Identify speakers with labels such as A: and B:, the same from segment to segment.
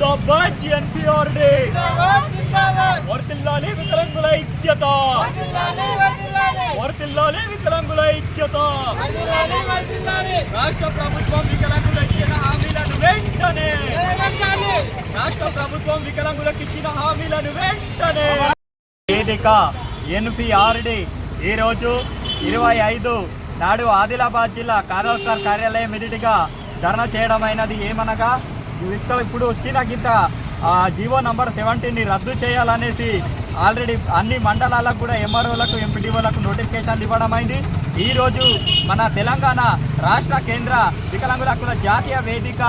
A: జిందాబాద్ జిఎన్పిఆర్ day వర్తిల్లాలి వికలాంగుల ఐక్యత వర్తిల్లాలి వికలాంగుల ఐక్యత రాష్ట్ర ప్రభుత్వం వికలాంగులకు ఇచ్చిన హామీలను వెంటనే రాష్ట్ర ప్రభుత్వం వికలాంగులకు ఇచ్చిన హామీలను వెంటనే వేదిక ఎన్పిఆర్డి ఈరోజు 25 నాడు ఆదిలాబాద్ జిల్లా కలెక్టర్ కార్యాలయం ఎదుటిగా ధర్నా చేయడం అయినది. ఏమనగా ఇప్పుడు వచ్చిన గింత జీవో నంబర్ 17ని రద్దు చేయాలనేసి ఆల్రెడీ అన్ని మండలాలకు కూడా ఎంఆర్ఓలకు ఎంపీడీఓలకు నోటిఫికేషన్లు ఇవ్వడం అయింది. ఈరోజు మన తెలంగాణ రాష్ట్ర కేంద్ర వికలాంగుల హక్కుల జాతీయ వేదిక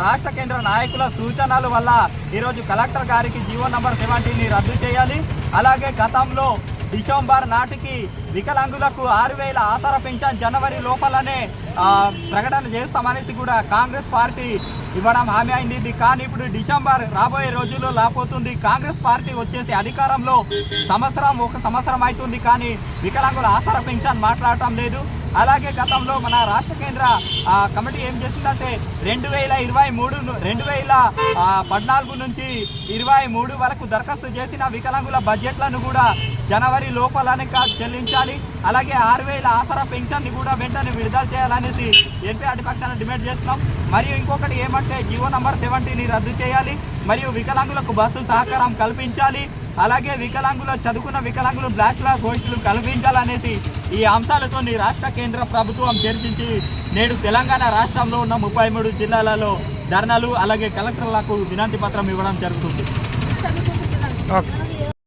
A: రాష్ట్ర కేంద్ర నాయకుల సూచనల వల్ల ఈరోజు కలెక్టర్ గారికి జీవో నంబర్ 17ని రద్దు చేయాలి. అలాగే గతంలో డిసెంబర్ నాటికి వికలాంగులకు 6,000 ఆసరా పెన్షన్ జనవరి లోపలనే ప్రకటన చేస్తామనేసి కూడా కాంగ్రెస్ పార్టీ ఇవ్వడం హామీ అయింది. కానీ ఇప్పుడు డిసెంబర్ రాబోయే రోజుల్లో రాబోతుంది. కాంగ్రెస్ పార్టీ వచ్చేసి అధికారంలో ఒక సంవత్సరం అవుతుంది, కానీ వికలాంగుల ఆసరా పెన్షన్ మాట్లాడటం లేదు. అలాగే గతంలో మన రాష్ట్ర కేంద్ర కమిటీ ఏం చేసిందంటే 2014 నుంచి 23 వరకు దరఖాస్తు చేసిన వికలాంగుల బడ్జెట్లను కూడా జనవరి లోపలనే చెల్లించాలి. అలాగే 6,000 ఆసరా పెన్షన్ని కూడా వెంటనే విడుదల చేయాలనేసి ఎన్పీఆర్టీ పక్షాన డిమాండ్ చేస్తున్నాం. మరియు ఇంకొకటి ఏమంటే జీవో నంబర్ 17ని రద్దు చేయాలి, మరియు వికలాంగులకు బస్సు సహకారం కల్పించాలి. అలాగే చదువుకున్న వికలాంగులు బ్లాక్ క్లాస్ పోస్టులు కల్పించాలనేసి ఈ అంశాలతో రాష్ట్ర కేంద్ర ప్రభుత్వం చర్చించి నేడు తెలంగాణ రాష్ట్రంలో ఉన్న 33 జిల్లాలలో ధర్నాలు అలాగే కలెక్టర్లకు వినతి పత్రం ఇవ్వడం జరుగుతుంది.